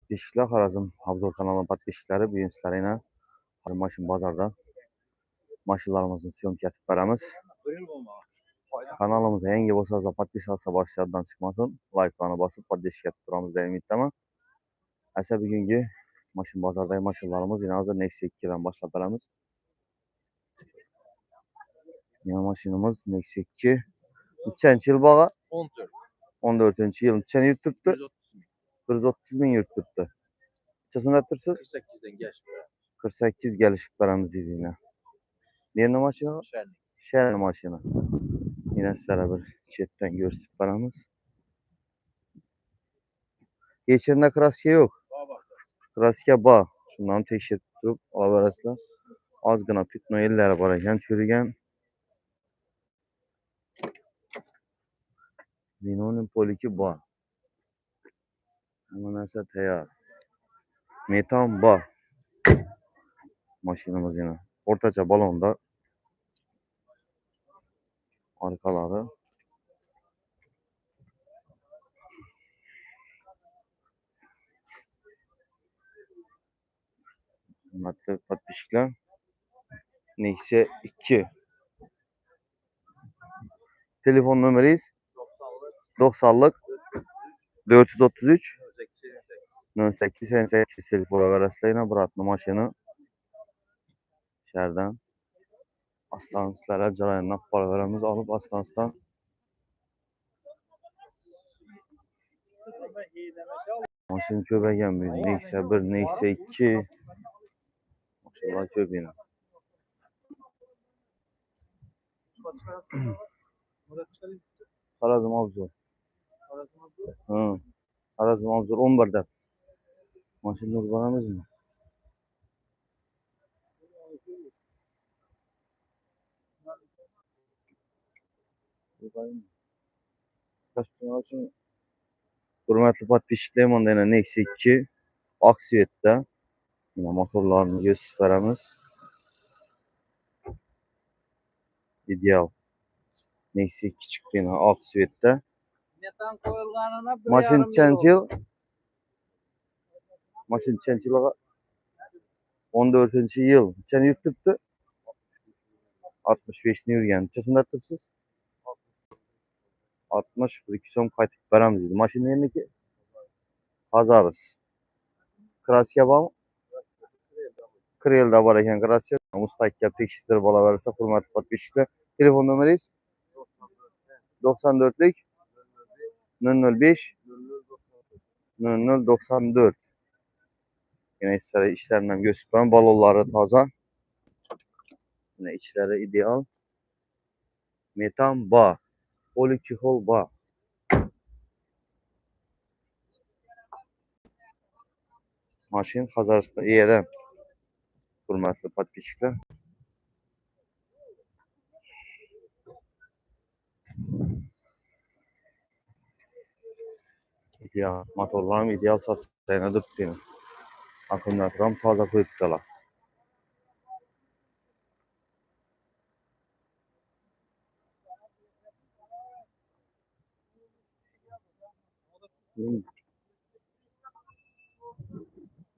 Подписчикler, Xorazm Obzor kanalının подписчиklari, bugün sizlarga maşin bozorda maşinlarimizni syomka etib beramiz. Kanalımıza yangi bo'lsangiz, podpisatsiya boshdan chiqmasin, like'larni bosib, podpishka etib turamiz deya umiddaman. Asa bugungi maşin bozordagi maşinlarimiz yana hozir Nexia 2 dan boshlab beramiz. Yana mashinamiz Nexia 2. Nechanchi yil bog'i? 14. 14-yil. Nechani yurtibdi? 130 ming yurtibdi. Necha so'mda tursiz? 48 dan geçti. 48 gelishib beramiz deydi yine. Nerede maşina? Şehir maşina. Yine sizlere bir chetdan gösterib beramiz. Hech yerda kraska yo'q. Kraska bor. Shundan tekshirib turib olaverasizlar. Ozgina pitno yillari bor ekan, churigan. Linoleum poliki bor. Hamma narsa tayyor. Metan bor. Mashinamiz yana o'rtacha balonda. Arkalari hurmatli podpishchilar, Nexia 2. Telefon nomeringiz 90'lık 433 0888 telefon uraverasizlar. Biratni mashina shahardan Aslanislarga jarayonni qilib beramiz. Olib Aslanisdan mashina ko'paygan bu. Nexia 1, Nexia 2. Maşallah ko'p yana. Xorazm Obzor. Xorazm Obzor 11'da. Mashinaga boramizmi? Hurmatli podpishchilar, mana yana Nexia 2 oq svetda. Mana motorlarni gösterib beramiz. Ideal. Nexia 2 chiqdi yana oq svetda. Metan qo'yilganini Mashina nechanchi yil? Mashina nechanchi yil? 14-yil. Nechani yurtibdi? 65 ni yurgan. Nechasida tursiz? 60, 1-2 so'm qaytib beramiz dedi. Mashina nerniki? Pazarız. Kraska bormi? Krelda bor ekan kraska. Mustahkam tekshirtirib olaversa, hurmatli podpishchilar. Telefon nomeringiz 94'lik 005 0094. Yine işlerinden göstereyim. Balonları taze. Yine içleri ideal. Metan bar. Poliçihol bar. Maşin Kazaristan iyiden. Hurmatli podpishchilar. İdeal. Motorlarım ideal satışlarına durdu. Akımlatlarım taze koyuptalar.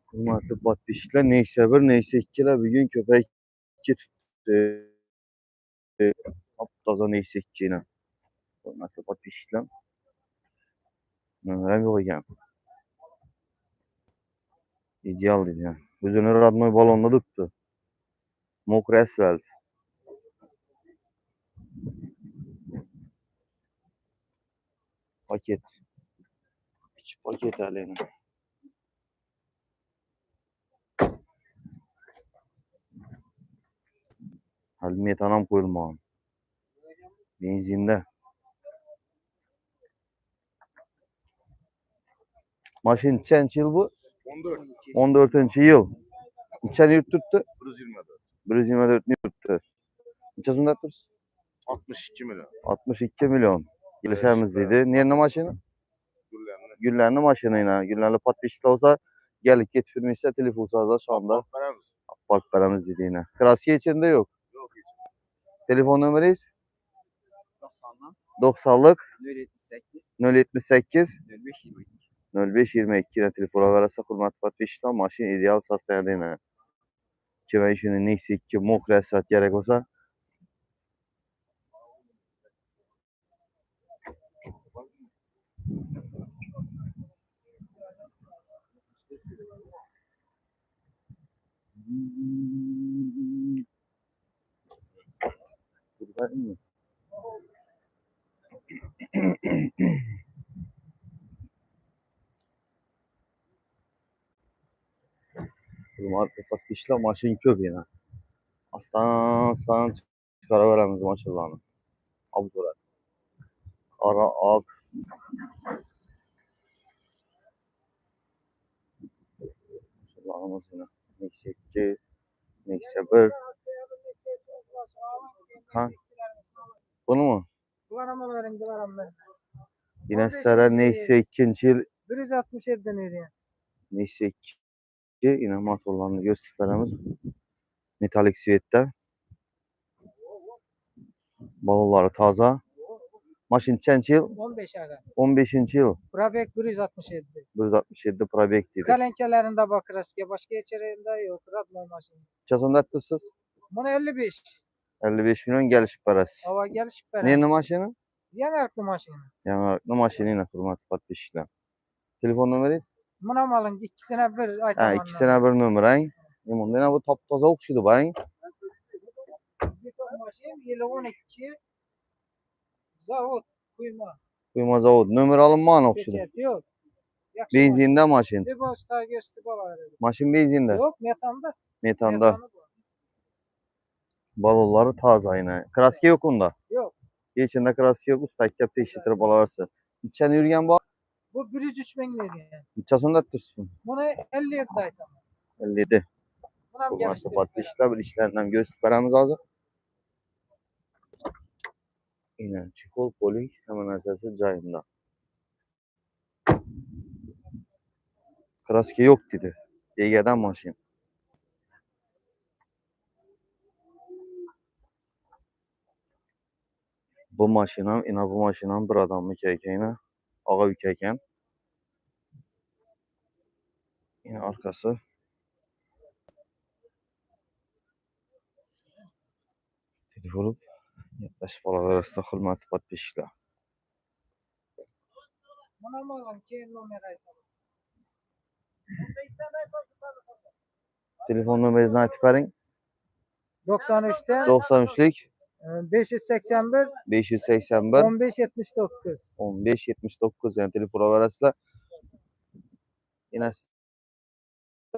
Hurmatli podpishchilar, Nexia 1, Nexia 2'ler bugün köpek tuttu. Taza Nexia 2 yine. Hurmatli podpishchilar. Numaram yo'q ekan. İdeal dedi ya. O'zini radnoy balonda tuttu. Mokri asfalt. Paket. İç paket aleyna. Hal metanam koyulmagan. Benzinde. Maşin nechanchi yil bu? 14. 14-yil. Nechani yurtibdi? 124. 124 ni yurtibdi. Necha so'mda tursiz? 62 milyon. 62 milyon. Gelişemiz dedi. Nerede maşını? Güllerni maşinayla. Güllerni podpishchilar olsa gelip getirmişse telefon sazlar şu anda. Park paramız dedi yine. Kraska içinde yok. Yok hiç. Telefon numarayız? 90'dan 90'lık 078 078 05 22. 0522 ile telefona verese hürmet patpişler maşin ideal sattığına. Kime işini neyse ki mokre saat gerek olsa buradayım mı? Hürmet patpişler maşin köp yine. Aslan çıkara veremiz maşallahını. Abi sonra. Ara ak. Maşallahımız yine. Neyse ki. Neyse bir. Ha? Bunu mu? Yine sizlere neyse ikinci yıl 167'den eriyor. neyse ki yine motorlarını gösterimiz. Metalik sivette. Balonları taze. Maşin çençi yıl? 15 aga. 15. yıl. Probek 167. 167 probek dedi. Kalenkelerinde bakırız ki başka içeriğinde yok. Radmo maşını. Çasonda ettirsiniz? Bunu 55. 55 milyon gelişip parası. Hava gelişip veren. Ne maşını? Yanarklı maşını. Yani maşinine hürmet patpişler. Telefon numarayız? Buna malın ikisine bir ay Ha, tamamlar. ikisine bir numarayın. Bundan bu taptaza okşudu bayın. Bir ton maşın yılı 12. Zavut kuyma. Kuyma zavod. Numara alınma okşudu. Geçer yok. Yakşı Benzinde maşin. maşın. Bir bosta göstü bala verelim. Maşin benzinde. Yok metanda. Metanda. Metanı bu. Balonları taze yine. Kraske yok onda. Yok. İçinde kraske yok. Usta kepte işletir balavarsa. İçen yürüyen bak. Bu 103 bin liraya. Çasonda ettirsin. Bunu 57 ay tamam. 57. Buna Hürmet geliştirip patpişler bir işlerinden gösterimiz hazır. Yine çikol polik hemen aşağısı cayında. Kraske yok dedi. DG'den maşin. Bu maşinam, yine bu maşinam bir adamı kekeyine. Ağa ükeyken. Yine arkası. Telefonu yaklaşık balalar arasında hürmetli patpişler. buna malın ki numara ay tamam. Telefon numarasını aytıp verin. 93'ten 93'lük 581 581 1579. 1579 yani telefon arasında. Yine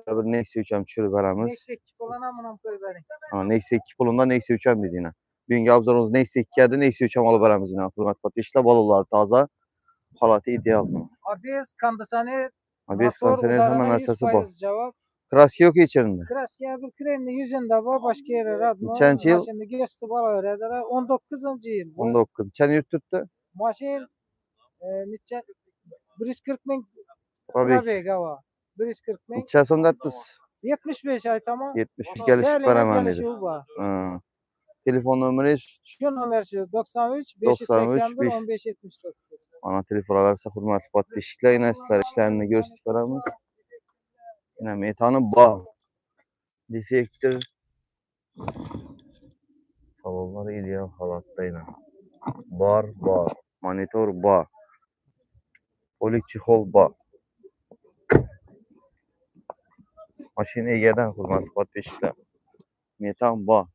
bir neyse üçem çürü veremiz. Neyse ki falan amına koy verin. Ha, neyse 2 pulunda neyse üçem dedi yine. Bugün abzarımız neyse 2 geldi neyse üçem alıp veremiz yine. Hürmet patpişler balolar taze. Halatı ideal. Abiyaz kandısani Abiyaz kanserin hemen arsası bu. cevap. Kraske yok içerisinde. Kraskiya bir kremli yüzünde var başka yere radmo. Kaçıncı yıl? Maşını göstü bala öğrendiler. 19. yıl. bu. 19. Çen yürüttü. Maşin niçe 140 bin Probek. probek hava. 140 bin. Çasonda ettirs. 75 ay tamam. 72 gelişip Selene veremem gelişi dedi. bu var. Ha. Telefon numarası Şu numara şu 93 93, 581 5. 1579. ana telefona verse hürmetli patpişler yine sizler işlerini görsüz veremiz. Yine metanı bağ. Defektör. Salonları ideal halatta yine. Bar. Monitör bağ. Polik çihol bağ. Maşin Ege'den hürmetli patpişler. Metan bağ.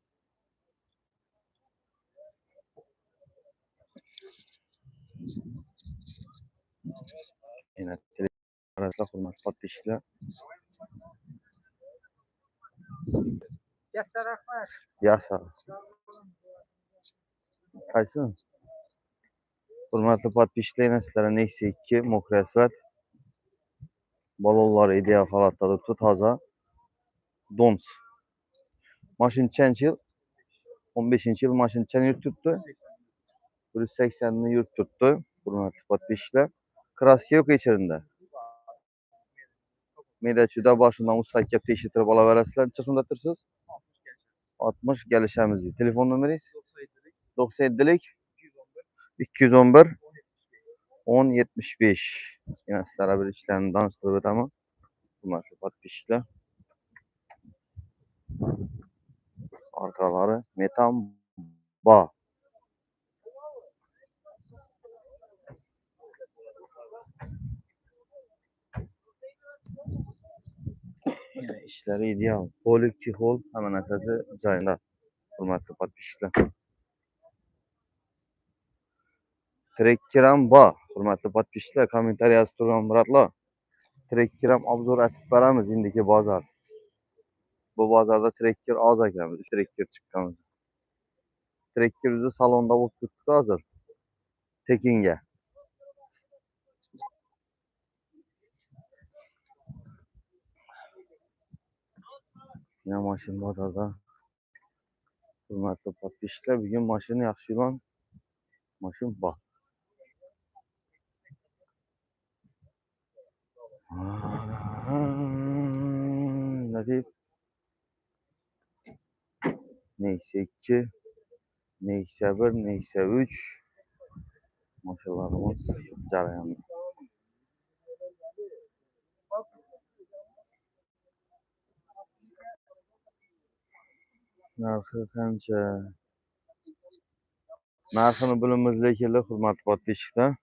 Yine telefon arasında hürmetli patpişler. Yeter rahmet. Yaşa. Kaysın? Hürmetli patpişler sizlere neyse ki mokresvet. Balonlar ideal halatta durdu taze. Dons. Maşın çenç yıl? 15. yıl maşın çen yürüttü. 180'ini yürüttü. Hürmetli patpişler. Kraske yok içerisinde. Medaçıda başından ustak teşhitir bala verəsilər. Çasında tırsız? 60 gelişemiz. Telefon numarayız? 97'lik 211 10.75. Yine sizlere bir işlerini danıştırıp ötemi. Hürmetli podpishchilar. Arkaları metan ba. Yine işleri ideal. Polik çihol hemen esası joyunda. Hürmetli podpishchilar. Trekkiram ba. Hürmetli podpishchilar, kommentariy yozib turgan muratlar. Trekkiram obzor etib beramiz indiki bozor. Bu bozorda trekker oz ekan, biz trekker chiqqanmiz. Trekker o'zi salonda bo'lib turibdi hozir. Tekinga. Yine maşin bozorda. Hürmetli podpishchilar, bugun mashina yaxshi yurgan mashin bor. Ne deyip? Neyse 2, neyse 1, neyse 3. Maşalarımız jarayonda. Narxi qancha? Narxini bilimiz lekinli hurmatli podpishchilar.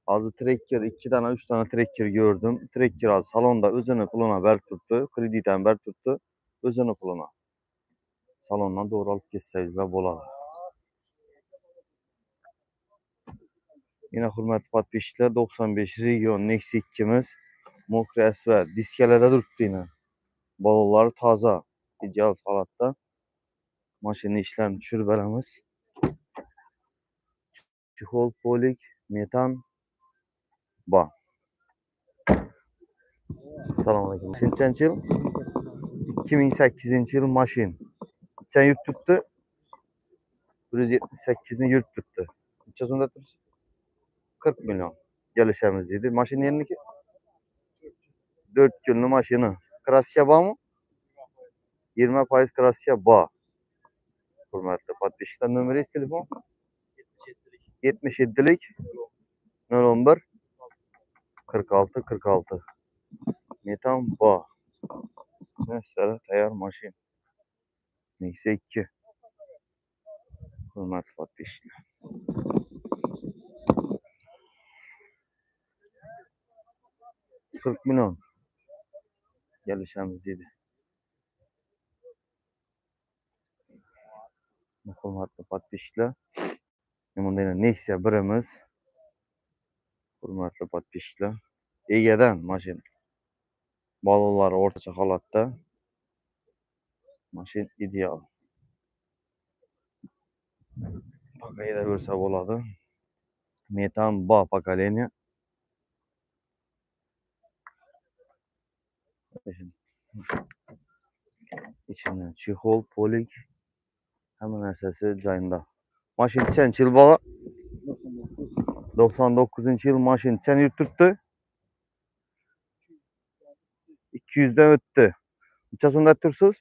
Hozir trekker 2 dana 3 dana trekker gördüm. Trekker hozir salonda o'zini puluna berib turibdi, kreditdan berib turibdi, o'zini puluna. Salondan doğru olib ketsangizlar bo'ladi. Yine hurmatli podpishchilar, 95 region Nexia 2'miz mokriy asfalt diskalada turibdi yine. Bolalar toza, ideal holatda. Mashina ishlarini tushirib beramiz. Chexol polik metan ba. Assalomu alaykum. Nechanchi yil? 2008 yil mashin. Qancha yurib turibdi? 178 ni yurib turibdi. Qancha so'mda turibdi? 40 milyon. Kelishamiz dedi. Mashina yerniki? 4 yillik mashina. Kraska bormi? 20% kraska bor. Hurmatli podpishchilar, nomeringiz telefon? 77lik 011 46 46. Metan bor. Sizlere tayyor mashin. Nexia 2. Hurmatli podpishchilar. $40 milyon. Kelishamiz dedi. Hurmatli podpishchilar. Bunda Nexia 1'imiz. Hurmatli podpishchilar. Egadan mashin. Balonlari o'rtacha holatda. Mashin ideal. Pakayda ko'rsa bo'ladi. Metan ba pokoleniya. İçinden chexol, polik, hamma narsasi joyida. Mashin qancha yil bo'lgan? 99-yil mashin qancha yurib turibdi? 200 dan o'tdi. Qancha so'mda tursiz?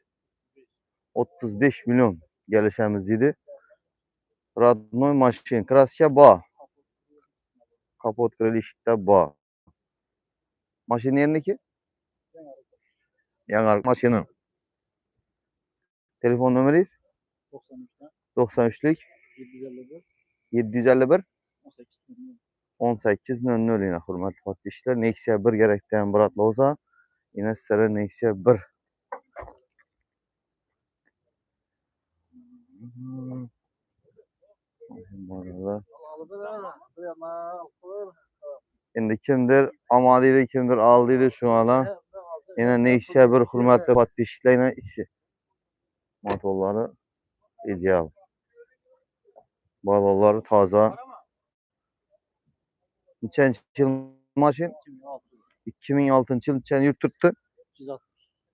35 milyon. Kelishamiz dedi. Родной mashin, kraska bor. Kapot krelishda bor. Mashina yerniki? Yangi mashina. Telefon nomeringiz? 93lik 751 1800 yine hurmatli podpishchilar. Nexia 1 kerakdan biratlar bo'lsa, yine sizlarga Nexia 1. Endi kimdir omadiydi, kimdir aldiydi şu an. Yine Nexia 1 hurmatli podpishchilar, yine ichi motorlari ideal. Balonlari toza. Nechanchi yil mashin? 2006 yil qancha yurib turibdi?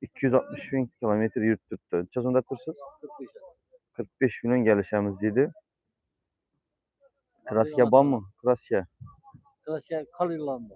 260 bin kilometr yurib turibdi. Qancha so'mda tursiz? 45 milyon kelishamiz dedi. Kraska bormi? Kraska. Kraska Kalilanda.